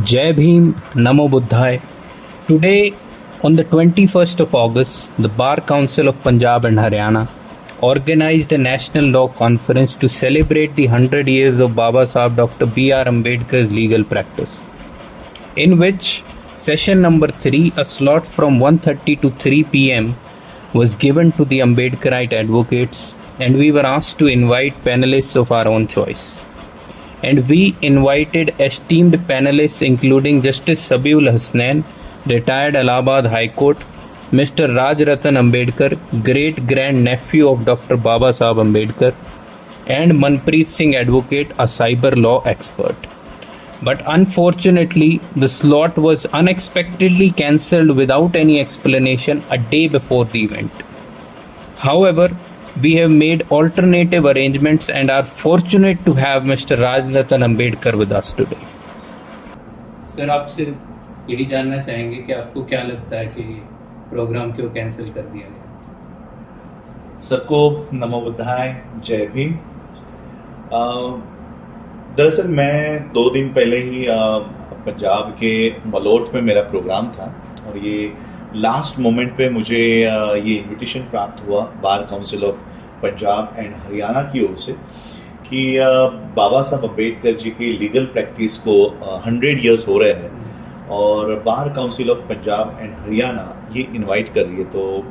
Jai Bhim, Namo Buddhaya. Today, on the 21st of August, the Bar Council of Punjab and Haryana organized a National Law Conference to celebrate the 100 years of Baba Sahib Dr. B.R. Ambedkar's legal practice, in which session number 3, a slot from 1:30 to 3 p.m. was given to the Ambedkarite advocates, and we were asked to invite panelists of our own choice. And we invited esteemed panelists including Justice Sabiul Hasnain, retired Allahabad High Court, Mr. Raj Ratan Ambedkar, great-grand nephew of Dr. Baba Sahib Ambedkar, and Manpreet Singh Advocate, a cyber law expert. But unfortunately, the slot was unexpectedly cancelled without any explanation a day before the event. However, we have made alternative arrangements and are fortunate to have Mr. Raj Ratan Ambedkar with us today. Sir, आपसे यही जानना चाहेंगे कि आपको क्या लगता है कि प्रोग्राम क्यों कैंसिल कर दिया गया? सबको नमो बुद्धाय, जय भीम। दरअसल मैं 2 दिन पहले ही पंजाब के मलोट में मेरा प्रोग्राम था और ये लास्ट मोमेंट पे मुझे ये इनविटेशन प्राप्त हुआ bar council of Punjab and Haryana की ओर से कि बाबा साहब अम्बेडकर जी की लीगल प्रैक्टिस को 100 इयर्स हो रहे हैं और bar council of Punjab and Haryana ये इनवाइट कर रही है। तो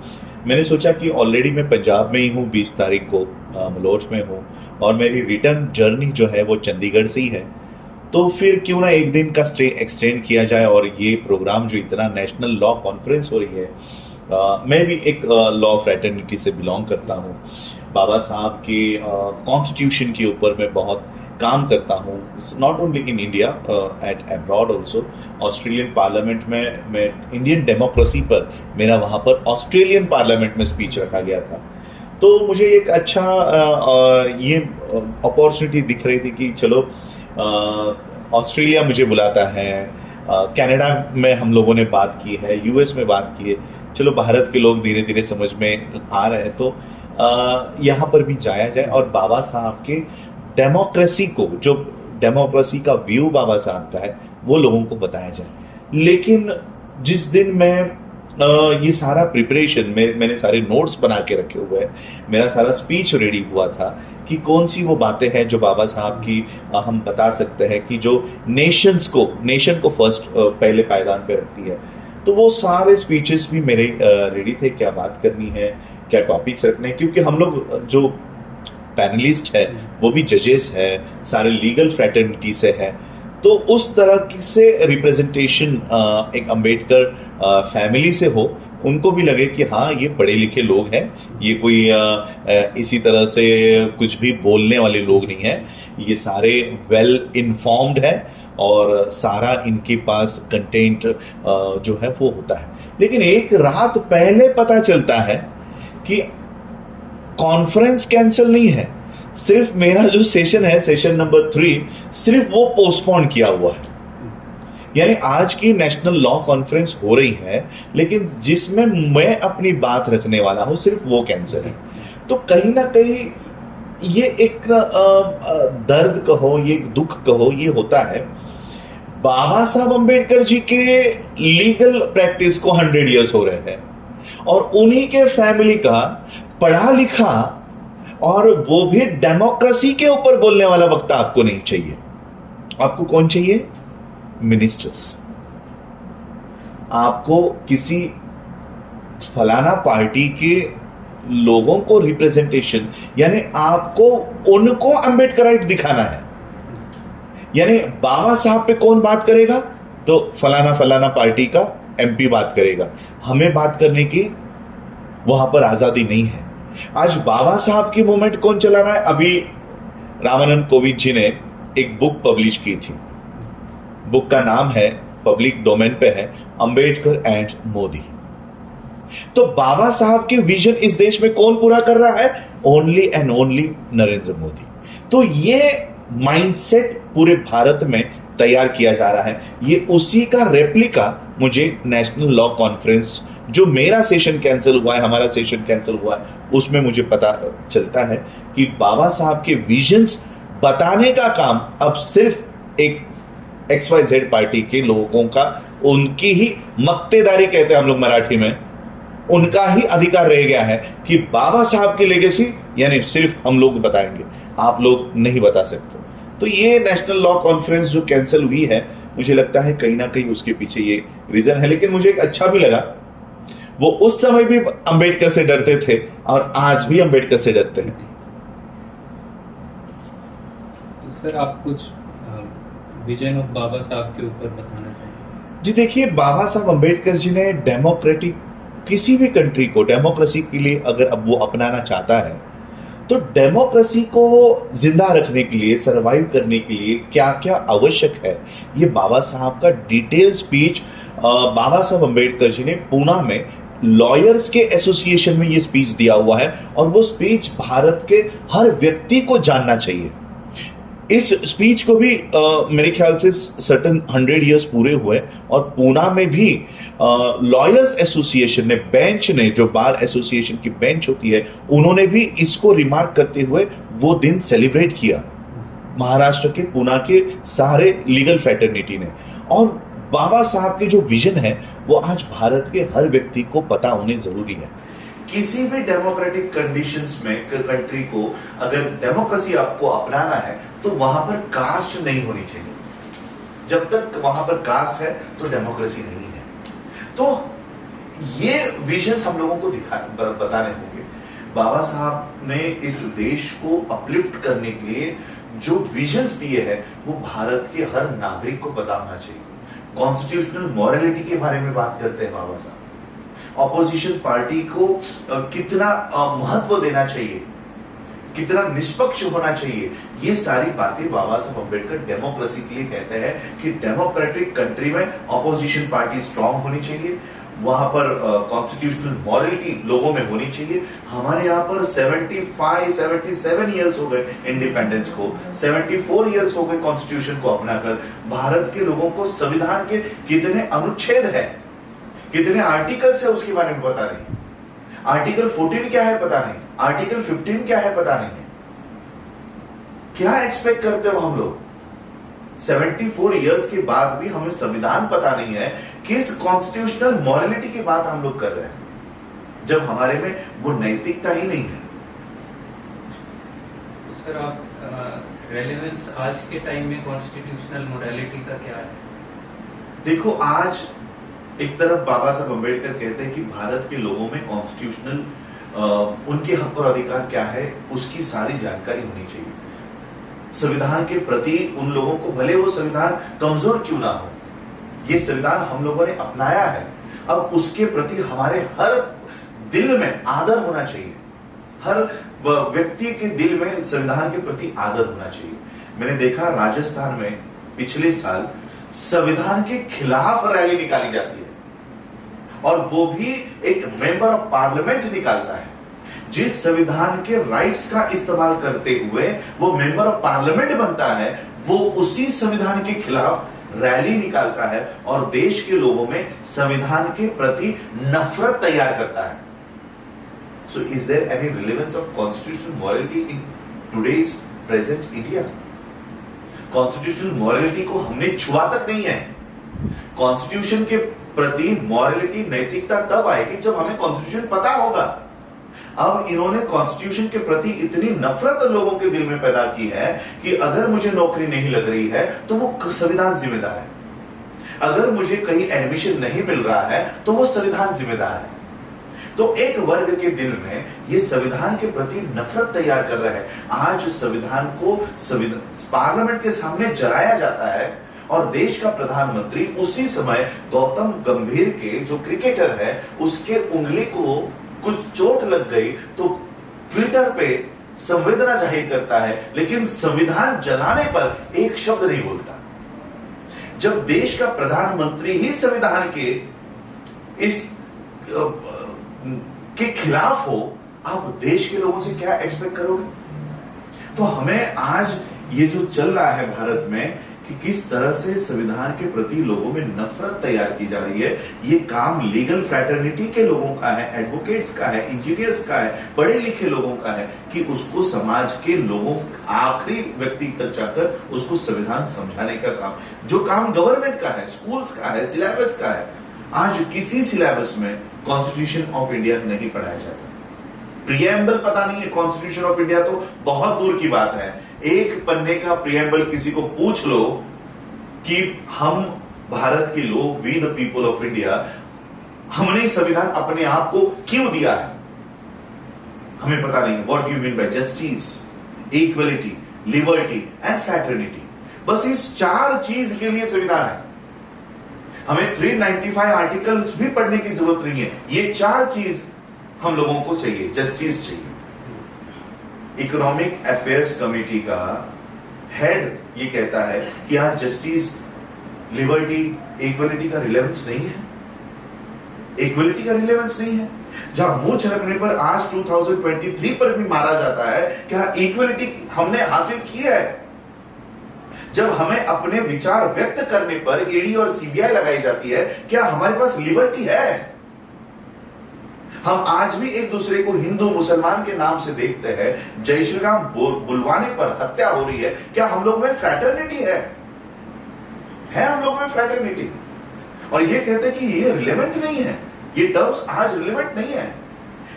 मैंने सोचा कि ऑलरेडी मैं पंजाब में ही हूँ, 20 तारीख को मलोट में हूँ और मेरी रिटर्न जर्नी जो है वो चंडीगढ़ से ही है, तो फिर क्यों ना एक दिन का स्टे एक्सटेंड किया जाए। और ये प्रोग्राम जो इतना नेशनल लॉ कॉन्फ्रेंस हो रही है, मैं भी एक लॉ फ्रेटर्निटी से बिलोंग करता हूँ। बाबा साहब के कॉन्स्टिट्यूशन के ऊपर मैं बहुत काम करता हूँ, not only in India, at abroad also. Australian parliament में मैं इंडियन डेमोक्रेसी पर मेरा वहाँ पर ऑस्ट्रेलियन पार्लियामेंट में स्पीच रखा गया था। तो मुझे एक अच्छा ये अपॉर्चुनिटी दिख रही थी कि चलो ऑस्ट्रेलिया मुझे बुलाता है, कनाडा में हम लोगों ने बात की है, यूएस में बात की है, चलो भारत के लोग धीरे धीरे समझ में आ रहे हैं, तो यहाँ पर भी जाया जाए और बाबा साहब के डेमोक्रेसी को, जो डेमोक्रेसी का व्यू बाबा साहब का है, वो लोगों को बताया जाए। लेकिन जिस दिन मैं ये सारा प्रिपरेशन मैंने सारे नोट्स बना के रखे हुए हैं, मेरा सारा स्पीच रेडी हुआ था कि कौन सी वो बातें हैं जो बाबा साहब की हम बता सकते हैं कि जो नेशन को फर्स्ट पहले पायदान पे रखती है। तो वो सारे स्पीचेस भी मेरे रेडी थे, क्या बात करनी है, क्या टॉपिक्स रखने हैं, क्योंकि हम लोग जो पैनलिस्ट है वो भी जजेस है, सारे लीगल फ्रेटर्निटी से है, तो उस तरह से रिप्रेजेंटेशन एक अंबेडकर फैमिली से हो, उनको भी लगे कि हाँ ये पढ़े लिखे लोग हैं, ये कोई इसी तरह से कुछ भी बोलने वाले लोग नहीं हैं, ये सारे वेल इन्फॉर्म्ड है और सारा इनके पास कंटेंट जो है वो होता है। लेकिन एक रात पहले पता चलता है कि कॉन्फ्रेंस कैंसिल नहीं है, सिर्फ मेरा जो सेशन है, सेशन नंबर 3, सिर्फ वो पोस्टपोन किया हुआ है। यानी आज की नेशनल लॉ कॉन्फ्रेंस हो रही है, लेकिन जिसमें मैं अपनी बात रखने वाला हूं, सिर्फ वो कैंसिल है। तो कहीं ना कहीं ये एक दर्द कहो, ये एक दुख कहो, ये होता है। बाबा साहब अम्बेडकर जी के लीगल प्रैक्टिस को 100 इयर्स हो रहे हैं और उन्हीं के फैमिली का पढ़ा लिखा और वो भी डेमोक्रेसी के ऊपर बोलने वाला वक्ता आपको नहीं चाहिए। आपको कौन चाहिए? मिनिस्टर्स। आपको किसी फलाना पार्टी के लोगों को रिप्रेजेंटेशन, यानी आपको उनको अम्बेडकराइट दिखाना है। यानी बाबा साहब पे कौन बात करेगा? तो फलाना फलाना पार्टी का एमपी बात करेगा। हमें बात करने की वहां पर आजादी नहीं है। आज बाबा साहब की मूवमेंट कौन चलाना है? अभी रामानंद कोविंद जी ने एक बुक पब्लिश की थी, बुक का नाम है, पब्लिक डोमेन पे है, अंबेडकर एंड मोदी। तो बाबा साहब के विजन इस देश में कौन पूरा कर रहा है? Only and only Narendra Modi. तो ये माइंडसेट पूरे भारत में तैयार किया जा रहा है। ये उसी का रेप्लिका मुझे नेशनल लॉ कॉन्फ्रेंस, जो मेरा सेशन कैंसिल हुआ है, हमारा सेशन कैंसिल हुआ है, उसमें मुझे पता चलता है कि बाबा साहब के विजन्स बताने का काम अब सिर्फ एक XYZ पार्टी के लोगों का, उनकी ही मक्तेदारी कहते हैं हम लोग मराठी में, उनका ही अधिकार रह गया है कि बाबा साहब की लेगेसी यानी सिर्फ हम लोग बताएंगे, आप लोग नहीं बता सकते। तो ये नेशनल लॉ कॉन्फ्रेंस जो कैंसिल हुई है, मुझे लगता है कहीं ना कहीं उसके पीछे ये रीजन है। लेकिन मुझे एक अच्छा भी लगा, वो उस समय भी अंबेडकर से डरते थे और आज भी अंबेडकर से डरते हैं। तो सर आप कुछ विजन ऑफ बाबा साहब के ऊपर बताना चाहिए? जी देखिए, बाबा साहब अंबेडकर जी ने डेमोक्रेटिक, किसी भी कंट्री को डेमोक्रेसी के लिए अगर अब वो अपनाना चाहता है तो डेमोक्रेसी को जिंदा रखने के लिए, सरवाइव करने के लिए क्या क्या आवश्यक है, ये बाबा साहब का डिटेल स्पीच बाबा साहब अंबेडकर जी ने पूना में लॉयर्स के एसोसिएशन में ये स्पीच दिया हुआ है। और वो स्पीच भारत के हर व्यक्ति को जानना चाहिए। इस स्पीच को भी मेरे ख्याल से सर्टन 100 इयर्स पूरे हुए और पूना में भी लॉयर्स एसोसिएशन ने, बेंच ने, जो बार एसोसिएशन की बेंच होती है, उन्होंने भी इसको रिमार्क करते हुए वो दिन सेलिब्रेट किया, महाराष्ट्र के पूना के सारे लीगल फ्रेटर्निटी ने। और बाबा साहब के जो विजन है वो आज भारत के हर व्यक्ति को पता होने जरूरी है। किसी भी डेमोक्रेटिक कंडीशंस में कंट्री को अगर डेमोक्रेसी आपको अपनाना है तो वहां पर कास्ट नहीं होनी चाहिए। जब तक वहां पर कास्ट है तो डेमोक्रेसी नहीं है। तो ये विजन्स हम लोगों को बताने होंगे। बाबा साहब ने इस देश को अपलिफ्ट करने के लिए जो विजन्स दिए हैं वो भारत के हर नागरिक को पता होना चाहिए। कॉन्स्टिट्यूशनल मॉरलिटी के बारे में बात करते हैं बाबा साहब। ऑपोजिशन पार्टी को कितना महत्व देना चाहिए, कितना निष्पक्ष होना चाहिए, ये सारी बातें बाबा साहब अम्बेडकर डेमोक्रेसी के लिए कहते हैं कि डेमोक्रेटिक कंट्री में ऑपोजिशन पार्टी स्ट्रांग होनी चाहिए, वहां पर कॉन्स्टिट्यूशनल मॉरलिटी लोगों में होनी चाहिए। हमारे यहाँ पर 77 इयर्स हो गए इंडिपेंडेंस को, 74 इयर्स हो गए कॉन्स्टिट्यूशन को अपनाकर। भारत के लोगों को संविधान के कितने अनुच्छेद है, कितने आर्टिकल्स है उसके बारे में पता नहीं। आर्टिकल 14 क्या है पता नहीं, आर्टिकल 15 क्या है पता नहीं। क्या एक्सपेक्ट करते हो हम लोग? 74 इयर्स के बाद भी हमें संविधान पता नहीं है, किस कॉन्स्टिट्यूशनल मॉरलिटी की बात हम लोग कर रहे हैं जब हमारे में वो नैतिकता ही नहीं है। तो सर आप रेलेवेंस आज के टाइम में कॉन्स्टिट्यूशनल मोरालिटी का क्या है? देखो, आज एक तरफ बाबा साहब अम्बेडकर कहते हैं कि भारत के लोगों में कॉन्स्टिट्यूशनल उनके हक और अधिकार क्या है उसकी सारी जानकारी होनी चाहिए। संविधान के प्रति उन लोगों को, भले वो संविधान कमजोर क्यों ना हो, ये संविधान हम लोगों ने अपनाया है, अब उसके प्रति हमारे हर दिल में आदर होना चाहिए। हर व्यक्ति के दिल में संविधान के प्रति आदर होना चाहिए। मैंने देखा राजस्थान में पिछले साल संविधान के खिलाफ रैली निकाली जाती है और वो भी एक मेंबर ऑफ पार्लियामेंट निकालता है। जिस संविधान के राइट्स का इस्तेमाल करते हुए वो मेंबर ऑफ पार्लियामेंट बनता है, वो उसी संविधान के खिलाफ रैली निकालता है और देश के लोगों में संविधान के प्रति नफरत तैयार करता है। So is there any relevance of constitutional morality in today's present India? Constitutional morality को हमने छुआ तक नहीं है। कॉन्स्टिट्यूशन के प्रति मॉरलिटी, नैतिकता तब आएगी जब हमें कॉन्स्टिट्यूशन पता होगा। अब इन्होंने कॉन्स्टिट्यूशन के प्रति इतनी नफरत लोगों के दिल में पैदा की है कि अगर मुझे नौकरी नहीं लग रही है तो वो संविधान जिम्मेदार है, अगर मुझे कहीं एडमिशन नहीं मिल रहा है तो वो संविधान जिम्मेदार है। तो एक वर्ग के दिल में ये संविधान के प्रति नफरत तैयार कर रहे हैं। आज संविधान को पार्लियामेंट के सामने जलाया जाता है और देश का प्रधानमंत्री उसी समय गौतम गंभीर के, जो क्रिकेटर है, उसके उंगली को कुछ चोट लग गई तो ट्विटर पे संवेदना जाहिर करता है, लेकिन संविधान जलाने पर एक शब्द नहीं बोलता। जब देश का प्रधानमंत्री ही संविधान के के खिलाफ हो, आप देश के लोगों से क्या एक्सपेक्ट करोगे? तो हमें आज ये जो चल रहा है भारत में, कि किस तरह से संविधान के प्रति लोगों में नफरत तैयार की जा रही है। ये काम लीगल फ्रैटर्निटी के लोगों का है, एडवोकेट्स का है, इंजीनियर्स का है, पढ़े लिखे लोगों का है कि उसको समाज के लोगों आखिरी व्यक्ति तक जाकर उसको संविधान समझाने का काम, जो काम गवर्नमेंट का है, स्कूल्स का है, सिलेबस का है। आज किसी सिलेबस में कॉन्स्टिट्यूशन ऑफ इंडिया नहीं पढ़ाया जाता, प्रियम्बल पता नहीं है कॉन्स्टिट्यूशन ऑफ इंडिया तो बहुत दूर की बात है। एक पन्ने का प्रियम्बल किसी को पूछ लो कि हम भारत के लोग, we the people of India, हमने संविधान अपने आप को क्यों दिया है, हमें पता नहीं। What you mean by justice, equality, liberty and fraternity, बस इस 4 चीज के लिए संविधान है। हमें 395 आर्टिकल्स भी पढ़ने की जरूरत नहीं है, ये 4 चीज हम लोगों को चाहिए। जस्टिस चाहिए। इकोनॉमिक अफेयर्स कमेटी का हेड ये कहता है कि आज जस्टिस, लिबर्टी, इक्वलिटी का रिलेवेंस नहीं है, इक्वलिटी का रिलेवेंस नहीं है। जहां मुंह छलकने पर आज 2023 पर भी मारा जाता है, क्या इक्वलिटी हमने हासिल की है? जब हमें अपने विचार व्यक्त करने पर ईडी और सीबीआई लगाई जाती है, क्या हमारे पास लिबर्टी है? हम आज भी एक दूसरे को हिंदू मुसलमान के नाम से देखते हैं, जय श्री राम बुलवाने पर हत्या हो रही है। क्या हम लोग में फ्रैटर्निटी है हम लोग में फ्रैटर्निटी? और ये कहते हैं कि ये रिलेवेंट नहीं है, ये टर्म्स आज रिलेवेंट नहीं है।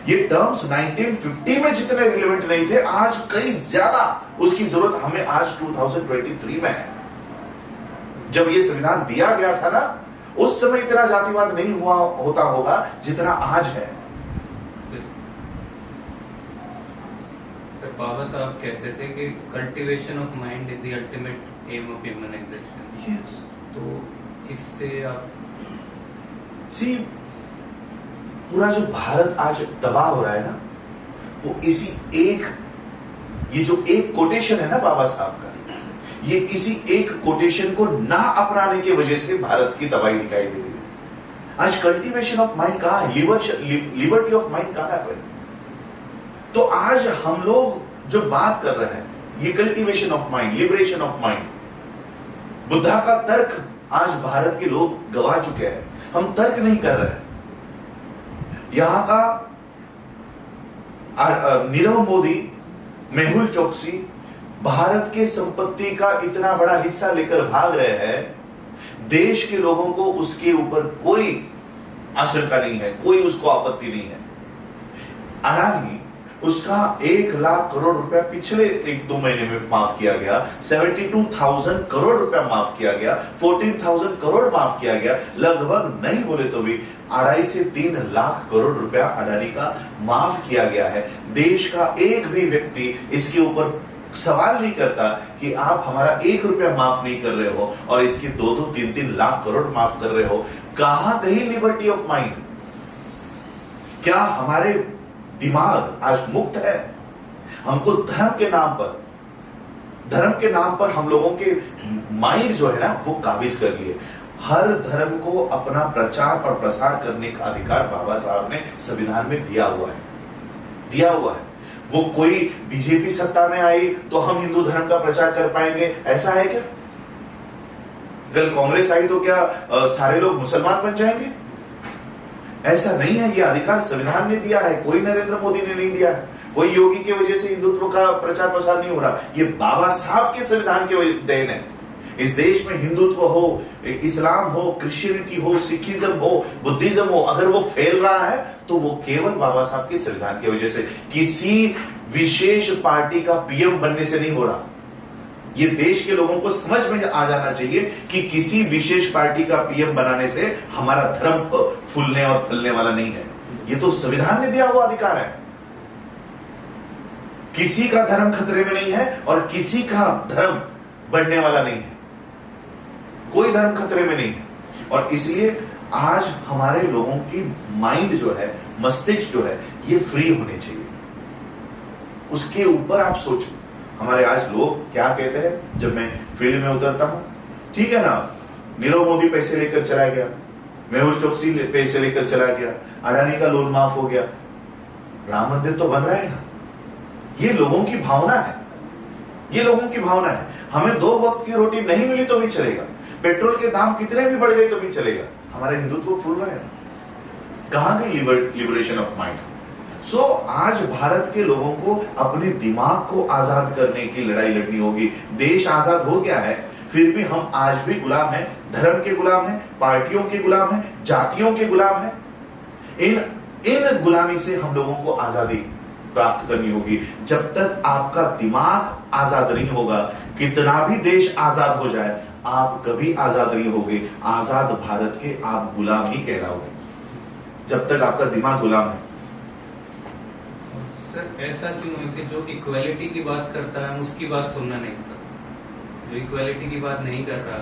ये टर्म्स 1950 में जितने रिलेवेंट नहीं थे, आज कई ज्यादा उसकी जरूरत हमें आज 2023 में है। जब ये संविधान दिया गया था ना, उस समय इतना जातिवाद नहीं होता होगा जितना आज है। बाबा साहब कहते थे कि cultivation of mind is the ultimate aim of human existence. Yes, तो इससे आप पूरा जो भारत आज तबाह हो रहा है ना, वो इसी एक, ये जो एक कोटेशन है ना बाबा साहब का, ये इसी एक कोटेशन को ना अपनाने की वजह से भारत की तबाही दिखाई दे रही है। आज कल्टीवेशन ऑफ माइंड कहां है? लिबर्टी ऑफ माइंड कहां है? तो आज हम लोग जो बात कर रहे हैं, ये cultivation of mind, liberation of mind, Buddha का तर्क आज भारत के लोग गवा चुके हैं। हम तर्क नहीं कर रहे हैं। यहां का नीरव मोदी, मेहुल चोकसी भारत के संपत्ति का इतना बड़ा हिस्सा लेकर भाग रहे हैं। देश के लोगों को उसके ऊपर कोई आशंका नहीं है, कोई उसको आपत्ति नहीं है। अडानी, उसका 1 लाख करोड़ रुपया पिछले 1-2 महीने में माफ किया गया, 72,000 करोड़ रुपया माफ किया गया, 14,000 करोड़ माफ किया गया, लगभग नहीं बोले तो भी 2.5 से 3 लाख करोड़ रुपया अडानी का माफ किया गया है। देश का एक भी व्यक्ति इसके ऊपर सवाल नहीं करता कि आप हमारा 1 रुपया माफ नहीं कर रहे हो और इसके 2-2, 3-3 लाख करोड़ माफ कर रहे हो। कहां गई लिबर्टी ऑफ माइंड? क्या हमारे दिमाग आज मुक्त है? हमको धर्म के नाम पर हम लोगों के माइंड जो है ना, वो काबिज कर लिए। हर धर्म को अपना प्रचार और प्रसार करने का अधिकार बाबा साहब ने संविधान में दिया हुआ है। वो कोई बीजेपी सत्ता में आई तो हम हिंदू धर्म का प्रचार कर पाएंगे, ऐसा है क्या? कल कांग्रेस आई तो क्या सारे लोग मुसलमान बन जाएंगे? ऐसा नहीं है। ये अधिकार संविधान ने दिया है, कोई नरेंद्र मोदी ने नहीं दिया है, कोई योगी की वजह से हिंदुत्व का प्रचार प्रसार नहीं हो रहा। ये बाबा साहब के संविधान के देन है। इस देश में हिंदुत्व हो, इस्लाम हो, क्रिश्चियनिटी हो, सिखिज्म हो, बुद्धिज्म हो, अगर वो फैल रहा है तो वो केवल बाबा साहब के संविधान की वजह से, किसी विशेष पार्टी का पीएम बनने से नहीं हो रहा। ये देश के लोगों को समझ में आ जाना चाहिए कि किसी विशेष पार्टी का पीएम बनाने से हमारा धर्म फूलने और फलने वाला नहीं है। ये तो संविधान ने दिया हुआ अधिकार है। किसी का धर्म खतरे में नहीं है और किसी का धर्म बढ़ने वाला नहीं है। कोई धर्म खतरे में नहीं है। और इसलिए आज हमारे लोगों की माइंड जो है, मस्तिष्क जो है, ये फ्री होने चाहिए। उसके ऊपर आप सोचो। हमारे आज लोग क्या कहते हैं जब मैं फील्ड में उतरता हूं, ठीक है ना, नीरव मोदी पैसे लेकर चला गया, मेहुल चोकसी पैसे लेकर चला गया, अडानी का लोन माफ हो गया, राम मंदिर तो बन रहा है ना। ये लोगों की भावना है, ये लोगों की भावना है। हमें 2 वक्त की रोटी नहीं मिली तो भी चलेगा, पेट्रोल के दाम कितने भी बढ़ गए तो भी चलेगा, हमारा हिंदुत्व फूल रहा है। कहां गई लिबरेशन ऑफ माइंड? सो आज भारत के लोगों को अपने दिमाग को आजाद करने की लड़ाई लड़नी होगी। देश आजाद हो गया है, फिर भी हम आज भी गुलाम हैं, धर्म के गुलाम हैं, पार्टियों के गुलाम हैं, जातियों के गुलाम हैं। इन गुलामी से हम लोगों को आजादी प्राप्त करनी होगी। जब तक आपका दिमाग आजाद नहीं होगा, कितना भी देश आजाद हो जाए, आप कभी आजाद नहीं होगे। आजाद भारत के आप गुलाम ही कहलाओगे जब तक आपका दिमाग गुलाम है। सर ऐसा क्यों है कि जो इक्वालिटी की बात करता है हम उसकी बात सुनना नहीं चाहते, जो इक्वालिटी की बात नहीं कर रहा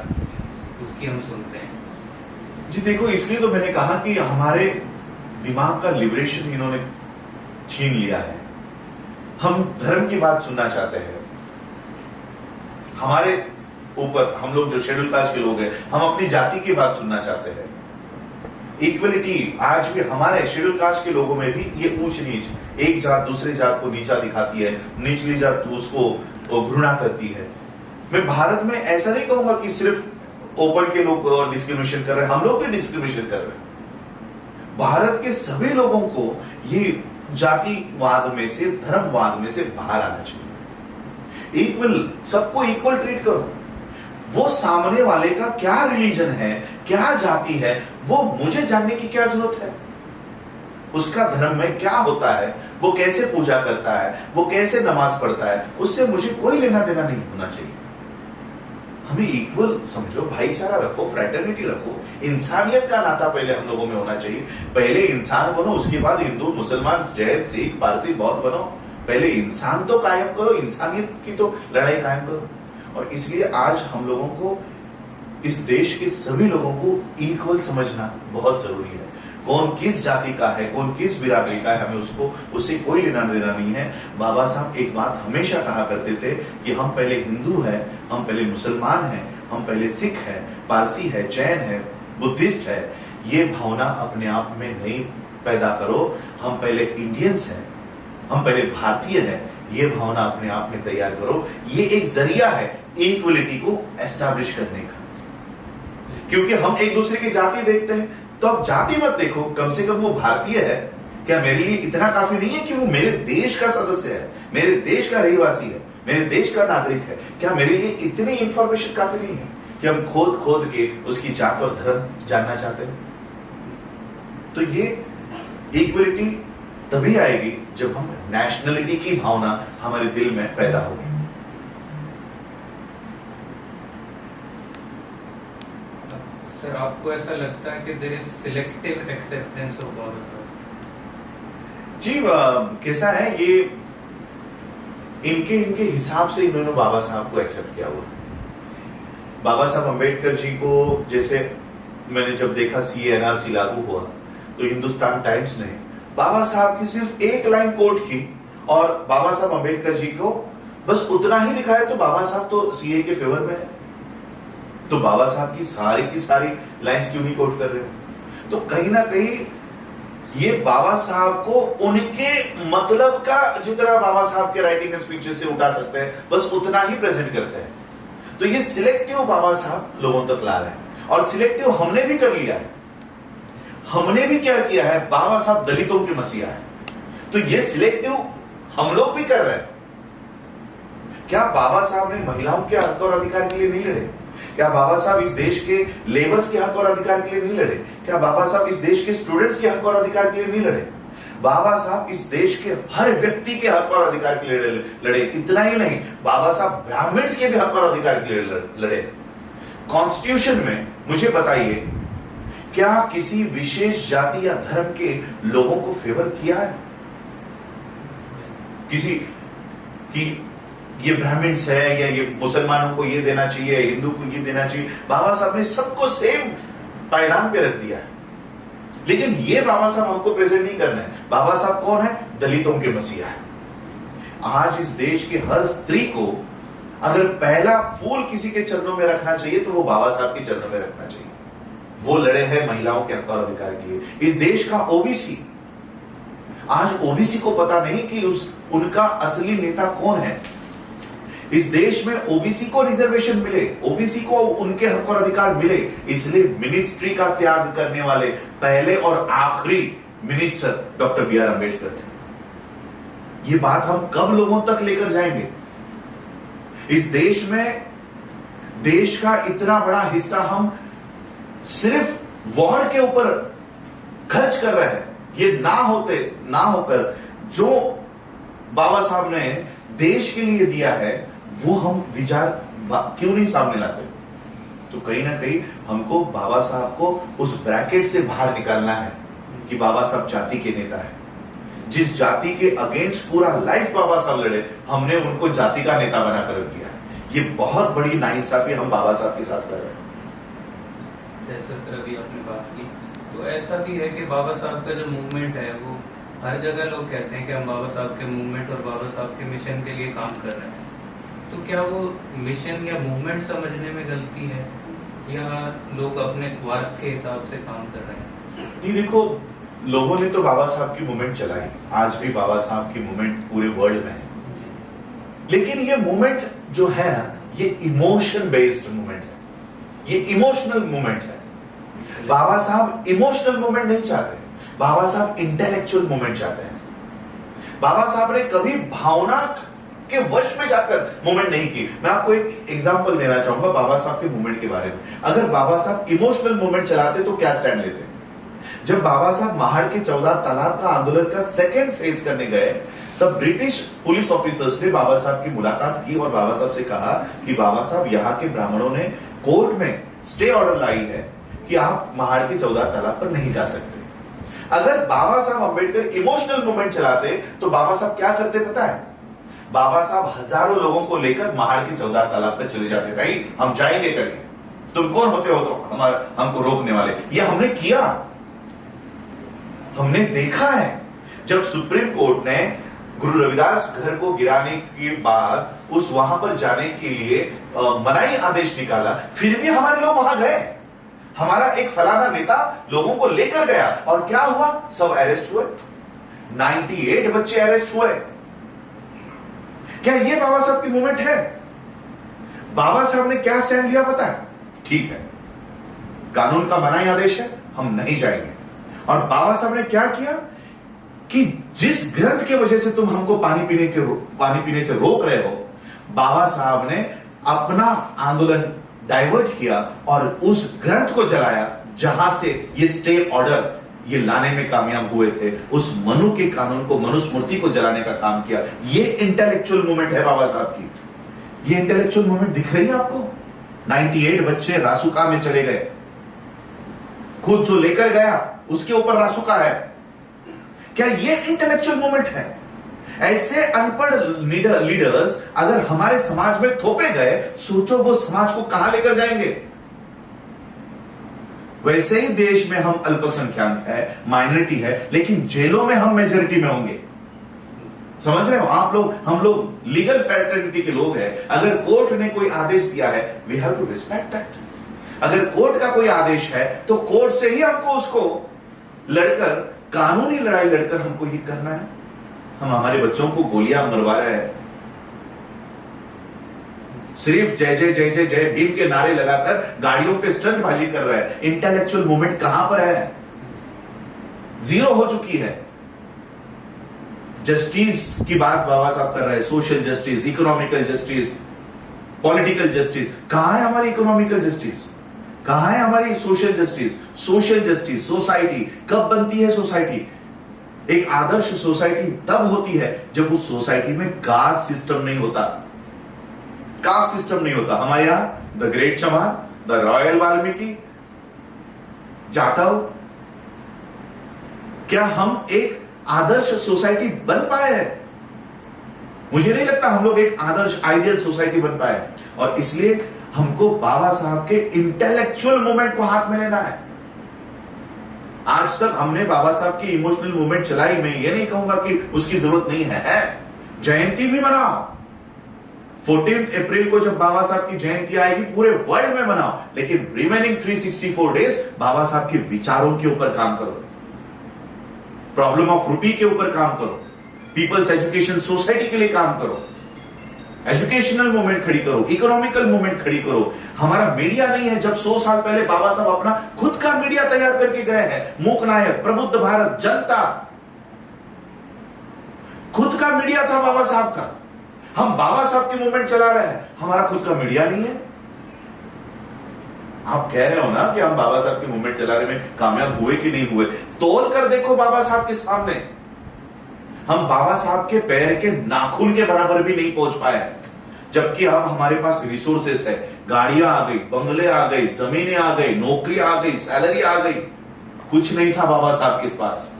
उसकी हम सुनते हैं? जी देखो, इसलिए तो मैंने कहा कि हमारे दिमाग का लिबरेशन इन्होंने छीन लिया है। हम धर्म की बात सुनना चाहते हैं, हमारे ऊपर हम लोग जो शेड्यूल कास्ट के लोग हैं, हम अपनी जाति की बात सुनना चाहते हैं। इक्वलिटी आज भी हमारे शेड्यूल कास्ट के लोगों में भी ये ऊंच नीच, एक जात दूसरे जात को नीचा दिखाती है, निचली जात उसको घृणा करती है। मैं भारत में ऐसा नहीं कहूंगा कि सिर्फ ओपन के लोग डिस्क्रिमिनेशन कर रहे हैं, हम लोग भी डिस्क्रिमिनेशन कर रहे हैं। भारत के सभी लोगों को ये जातिवाद में से, धर्मवाद में से बाहर आना चाहिए। इक्वल, सबको इक्वल ट्रीट करो। वो सामने वाले का क्या रिलीजन है, क्या जाति है, वो मुझे जानने की क्या जरूरत है? उसका धर्म में क्या होता है, वो कैसे पूजा करता है, वो कैसे नमाज पढ़ता है, उससे मुझे कोई लेना देना नहीं होना चाहिए। हमें इक्वल समझो, भाईचारा रखो, फ्रेटर्निटी रखो, इंसानियत का नाता पहले हम लोगों में होना चाहिए। पहले इंसान बनो, उसके बाद हिंदू, मुसलमान, जैन, सिख, पारसी, बौद्ध बनो। पहले इंसान तो कायम करो, इंसानियत की तो लड़ाई कायम करो। और इसलिए आज हम लोगों को, इस देश के सभी लोगों को इक्वल समझना बहुत जरूरी है। कौन किस जाति का है, कौन किस बिरादरी का है, हमें उससे कोई लेना देना नहीं है। बाबा साहब एक बात हमेशा कहा करते थे कि हम पहले हिंदू हैं, हम पहले मुसलमान हैं, हम पहले सिख हैं, पारसी है, जैन है, बुद्धिस्ट है। ये भावना अपने आप में नहीं पैदा करो। हम पहले इंडियंस हैं, हम पहले भारतीय हैं, ये भावना अपने आप में तैयार करो। ये एक जरिया है इक्वलिटी को एस्टैब्लिश करने का। क्योंकि हम एक दूसरे की जाति देखते हैं, तो अब जाति मत देखो, कम से कम वो भारतीय है। क्या मेरे लिए इतना काफी नहीं है कि वो मेरे देश का सदस्य है, मेरे देश का रहवासी है, मेरे देश का नागरिक है? क्या मेरे लिए इतनी इंफॉर्मेशन काफी नहीं है कि हम खोद खोद के उसकी जात और धर्म जानना चाहते हैं? तो ये इक्वलिटी तभी आएगी जब हम नेशनलिटी की भावना हमारे दिल में पैदा होगी। सर आपको ऐसा लगता है कि there is selective acceptance of all? जी कैसा है ये, इनके हिसाब से इन्होंने बाबा साहब को एक्सेप्ट किया हुआ। बाबा साहब अंबेडकर जी को, जैसे मैंने जब देखा CNRC लागू हुआ तो हिंदुस्तान टाइम्स ने बाबा साहब की सिर्फ एक लाइन कोट की और बाबा साहब अंबेडकर जी को बस उतना ही दिखाया, तो बाबा साहब तो CA के फेवर में है, तो बाबा साहब की सारी लाइंस क्यों नहीं कोट कर रहे हो? तो कहीं ना कहीं ये बाबा साहब को उनके मतलब का जितना बाबा साहब के राइटिंग एंड स्पीचेस से उठा सकते हैं, बस उतना ही प्रेजेंट करते हैं। तो ये सिलेक्टिव बाबा साहब लोगों तक ला रहे हैं, और सिलेक्टिव हमने भी कर लिया है। हमने भी क्या किया है, बाबा साहब दलितों के मसीहा है, तो ये सिलेक्टिव हम लोग भी कर रहे हैं। क्या बाबा साहब ने महिलाओं के हक और अधिकार के लिए नहीं लड़े? क्या बाबा साहब इस देश के लेबर्स के हक और अधिकार के लिए नहीं लड़े? क्या बाबा साहब इस देश के स्टूडेंट्स के हक और अधिकार के लिए नहीं लड़े? बाबा साहब इस देश के हर व्यक्ति के हक और अधिकार के लिए लड़े। इतना ही नहीं, बाबा साहब ब्राह्मण्स के भी हक और अधिकार के लिए लड़े। कॉन्स्टिट्यूशन में मुझे बताइए, क्या किसी विशेष जाति या धर्म के लोगों को फेवर किया है? किसी की ये ब्राह्मण्स है या ये मुसलमानों को ये देना चाहिए, हिंदू को ये देना चाहिए? बाबा साहब ने सबको सेम पायदान पे रख दिया है। लेकिन ये बाबा साहब हमको प्रेजेंट नहीं करना है। बाबा साहब कौन है? दलितों के मसीहा है। आज इस देश की हर स्त्री को अगर पहला फूल किसी के चरणों में रखना चाहिए तो वो बाबा साहब के चरणों में रखना चाहिए। वो लड़े हैं महिलाओं के हक और अधिकार के लिए। इस देश का ओबीसी, आज ओबीसी को पता नहीं कि उनका असली नेता कौन है। इस देश में ओबीसी को रिजर्वेशन मिले, ओबीसी को उनके हक और अधिकार मिले, इसलिए मिनिस्ट्री का त्याग करने वाले पहले और आखिरी minister doctor B R Ambedkar थे। ये बात हम कब लोगों तक लेकर जाएंगे? इस देश में देश का इतना बड़ा हिस्सा हम सिर्फ वॉर के ऊपर खर्च कर रहे हैं। ये ना होकर जो बाबा साहब ने देश के लिए दिया है वो हम विचार क्यों नहीं सामने लाते? तो कहीं ना कहीं हमको बाबा साहब को उस ब्रैकेट से बाहर निकालना है कि बाबा साहब जाति के नेता है। जिस जाति के अगेंस्ट पूरा लाइफ बाबा साहब लड़े, हमने उनको जाति का नेता बनाकर रख दिया है। ये बहुत बड़ी नाइंसाफी हम बाबा साहब के साथ कर रहे हैं। जैसा सर अभी आपने बात की, तो ऐसा भी है कि बाबा साहब का जो मूवमेंट है वो हर जगह लोग कहते हैं कि हम बाबा साहब के मूवमेंट और बाबा साहब के मिशन के लिए काम कर रहे हैं। तो क्या वो मिशन या मूवमेंट समझने में गलती है या लोग अपने स्वार्थ के हिसाब से काम कर रहे हैं? नहीं, देखो, लोगों ने तो बाबा साहब की मूवमेंट चलाई, आज भी बाबा साहब की मूवमेंट पूरे वर्ल्ड में है। लेकिन ये मूवमेंट जो है ना, ये इमोशन बेस्ड मूवमेंट है, ये इमोशनल मूवमेंट है। बाबा साहब इमोशनल मूवमेंट नहीं चाहते, बाबा साहब इंटेलेक्चुअल मूवमेंट चाहते हैं। बाबा साहब ने कभी भावना के वश में जाकर मूवमेंट नहीं की। मैं आपको एक एग्जांपल देना चाहूंगा बाबा साहब के मूवमेंट के बारे में। अगर बाबा साहब इमोशनल मूवमेंट चलाते तो क्या स्टैंड लेते? जब बाबा साहब महाड़ के 14 तालाब का आंदोलन का सेकेंड फेज करने गए, तब ब्रिटिश पुलिस ऑफिसर्स ने बाबा साहब की मुलाकात की और बाबा साहब से कहा कि बाबा साहब, यहाँ के ब्राह्मणों ने कोर्ट में स्टे ऑर्डर लाई है कि आप महाड़ के 14 तालाब पर नहीं जा सकते। अगर बाबा साहब अम्बेडकर इमोशनल मूवमेंट चलाते तो बाबा साहब क्या करते पता है? बाबा साहब हजारों लोगों को लेकर महाड़ के 14 तालाब पर चले जाते, भाई हम जाएंगे करके, तुम कौन होते हो तो हमको रोकने वाले? ये हमने किया, हमने देखा है। जब सुप्रीम कोर्ट ने गुरु रविदास घर को गिराने के बाद उस वहां पर जाने के लिए मनाही आदेश निकाला, फिर भी हमारे लोग वहां गए। हमारा एक फलाना नेता लोगों को लेकर गया और क्या हुआ? सब अरेस्ट हुए, 98 बच्चे अरेस्ट हुए। क्या ये बाबा साहब की मूवमेंट है? बाबा साहब ने क्या स्टैंड लिया पता है? ठीक है, कानून का मनाही आदेश है, हम नहीं जाएंगे। और बाबा साहब ने क्या किया कि जिस ग्रंथ की वजह से तुम हमको पानी पीने से रोक रहे हो, बाबा साहब ने अपना आंदोलन डाइवर्ट किया और उस ग्रंथ को जलाया जहां से ये स्टे ऑर्डर ये लाने में कामयाब हुए थे। उस मनु के कानून को, मनुस्मृति को जलाने का काम किया। ये इंटेलेक्चुअल मूवमेंट है बाबा साहब की। ये इंटेलेक्चुअल मूवमेंट दिख रही है आपको? 98 बच्चे रासुका में चले गए, खुद जो लेकर गया उसके ऊपर रासुका है। क्या ये इंटेलेक्चुअल मूवमेंट है? ऐसे अनपढ़ लीडर्स अगर हमारे समाज में थोपे गए, सोचो वो समाज को कहां लेकर जाएंगे? वैसे ही देश में हम अल्पसंख्यक है, माइनॉरिटी है, लेकिन जेलों में हम मेजॉरिटी में होंगे। समझ रहे हो आप लोग? हम लोग लीगल फ्रेटर्निटी के लोग हैं। अगर कोर्ट ने कोई आदेश दिया है, we have to respect that. अगर कोर्ट का कोई आदेश है तो कोर्ट से ही हमको उसको लड़कर, कानूनी लड़ाई लड़कर हमको ये करना है। हम हमारे बच्चों को गोलियां मरवा रहे हैं, सिर्फ जय जय जय जय जय भीम के नारे लगाकर गाड़ियों पे स्टंटबाजी कर रहे हैं। इंटेलेक्चुअल मूवमेंट कहां पर है? जीरो हो चुकी है। जस्टिस की बात बाबा साहब कर रहे हैं, social justice, economical justice, political justice. कहां है हमारी इकोनॉमिकल जस्टिस? कहां है हमारी social justice? Social justice, society कब बनती है? सोसाइटी, एक आदर्श सोसाइटी तब होती है जब उस सोसाइटी में कास्ट सिस्टम नहीं होता। कास्ट सिस्टम नहीं होता। हमारे यहां द ग्रेट चमार, द रॉयल वाल्मीकि, जाटव, क्या हम एक आदर्श सोसाइटी बन पाए हैं? मुझे नहीं लगता हम लोग एक आदर्श आइडियल सोसाइटी बन पाए। और इसलिए हमको बाबा साहब के इंटेलेक्चुअल मूवमेंट को हाथ में लेना है। आज तक हमने बाबा साहब की इमोशनल मूवमेंट चलाई। मैं ये नहीं कहूंगा कि उसकी जरूरत नहीं है। जयंती भी मनाओ, 14 अप्रैल को जब बाबा साहब की जयंती आएगी पूरे वर्ल्ड में मनाओ, लेकिन रिमेनिंग 364 डेज बाबा साहब के विचारों के ऊपर काम करो, प्रॉब्लम ऑफ रूपी के ऊपर काम करो, पीपल्स एजुकेशन सोसाइटी के लिए काम करो। एजुकेशनल मूवमेंट खड़ी करो, इकोनॉमिकल मूवमेंट खड़ी करो। हमारा मीडिया नहीं है। जब 100 साल पहले बाबा साहब अपना खुद का मीडिया तैयार करके गए हैं, मूक नायक, प्रबुद्ध भारत, जनता, खुद का मीडिया था बाबा साहब का। हम बाबा साहब की मूवमेंट चला रहे हैं, हमारा खुद का मीडिया नहीं है। आप कह रहे हो ना कि हम बाबा साहब की मूवमेंट चलाने में कामयाब हुए कि नहीं हुए, तोल कर देखो बाबा साहब के सामने। हम बाबा साहब के पैर के नाखून के बराबर भी नहीं पहुंच पाए, जबकि अब हमारे पास रिसोर्सेस है। गाड़ियां आ गई, बंगले आ गई, जमीनें आ गई, नौकरी आ गई, सैलरी आ गई। कुछ नहीं था बाबा साहब के पास।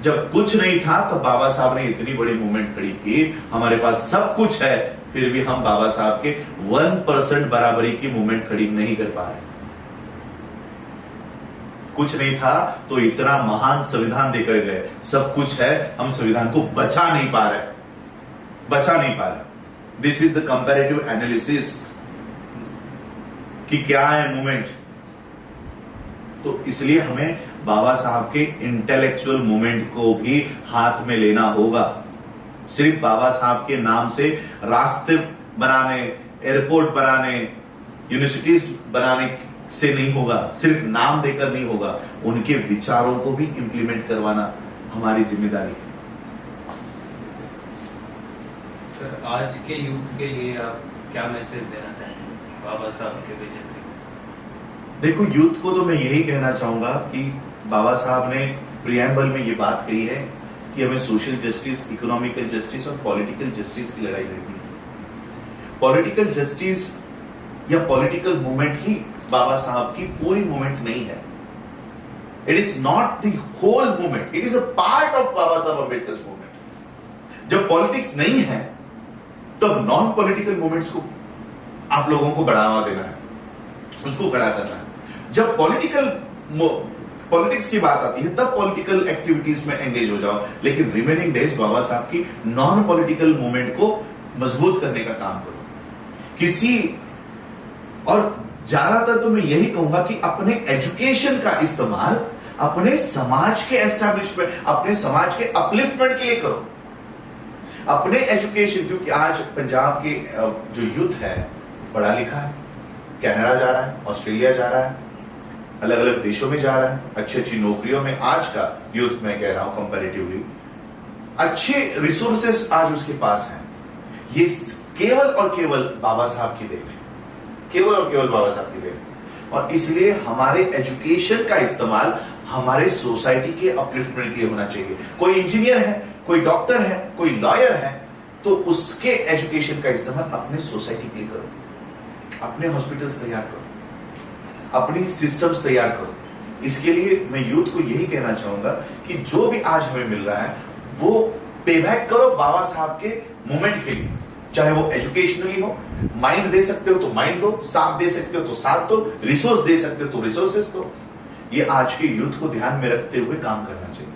जब कुछ नहीं था तो बाबा साहब ने इतनी बड़ी मूवमेंट खड़ी की। हमारे पास सब कुछ है, फिर भी हम बाबा साहब के 1% बराबरी की मूवमेंट खड़ी नहीं कर पा रहे। कुछ नहीं था तो इतना महान संविधान देकर गए। सब कुछ है, हम संविधान को बचा नहीं पा रहे। This is the comparative analysis कि क्या है मूवमेंट। तो इसलिए हमें बाबा साहब के इंटेलेक्चुअल मूवमेंट को भी हाथ में लेना होगा। सिर्फ बाबा साहब के नाम से रास्ते बनाने, एयरपोर्ट बनाने, यूनिवर्सिटीज बनाने से नहीं होगा, सिर्फ नाम देकर नहीं होगा। उनके विचारों को भी इंप्लीमेंट करवाना हमारी जिम्मेदारी है। सर, आज के यूथ के लिए आप क्या मैसेज देना चाहेंगे बाबा साहब के विजन पे? देखो, यूथ को तो मैं यही कहना चाहूंगा कि बाबा साहब ने प्रियम्बल में ये बात कही है कि हमें सोशल जस्टिस, इकोनॉमिकल जस्टिस और पॉलिटिकल जस्टिस की लड़ाई लड़नी है। पॉलिटिकल जस्टिस या पॉलिटिकल मूवमेंट ही बाबा साहब की पूरी मूवमेंट नहीं है। It is not the whole movement, it is a part of Baba Saheb Ambedkar movement. जब पॉलिटिक्स नहीं है तब नॉन पॉलिटिकल मूवमेंट्स को आप लोगों को बढ़ावा देना है, उसको खड़ा करना है। जब पॉलिटिक्स की बात आती है तब पॉलिटिकल एक्टिविटीज में एंगेज हो जाओ, लेकिन रिमेनिंग डेज बाबा साहब की नॉन पॉलिटिकल मूवमेंट को मजबूत करने का काम करो। और ज्यादातर तो मैं यही कहूंगा कि अपने एजुकेशन का इस्तेमाल अपने समाज के एस्टैब्लिशमेंट, अपने समाज के अपलिफ्टमेंट के लिए करो। अपने एजुकेशन, क्योंकि आज पंजाब के जो यूथ है पढ़ा लिखा है, कनाडा जा रहा है, ऑस्ट्रेलिया जा रहा है, अलग अलग देशों में जा रहा है, अच्छी अच्छी नौकरियों में आज का यूथ, मैं कह रहा हूं कंपैरेटिवली अच्छे रिसोर्सेस आज उसके पास हैं। ये केवल और केवल बाबा साहब की देन है, केवल और केवल बाबा साहब की देन। और इसलिए हमारे एजुकेशन का इस्तेमाल हमारे सोसाइटी के अपलिफ्टमेंट के लिए होना चाहिए। कोई इंजीनियर है, कोई डॉक्टर है, कोई लॉयर है, तो उसके एजुकेशन का इस्तेमाल अपने सोसाइटी के लिए करो, अपने हॉस्पिटल्स तैयार करो, अपनी सिस्टम्स तैयार करो। इसके लिए मैं यूथ को यही कहना चाहूंगा कि जो भी आज हमें मिल रहा है वो पेबैक करो बाबा साहब के मूवमेंट के लिए, चाहे वो एजुकेशनली हो, माइंड दे सकते हो तो माइंड दो, साथ दे सकते हो तो साथ दो, रिसोर्स दे सकते हो तो रिसोर्सेस दो। ये आज के यूथ को ध्यान में रखते हुए काम करना चाहिए।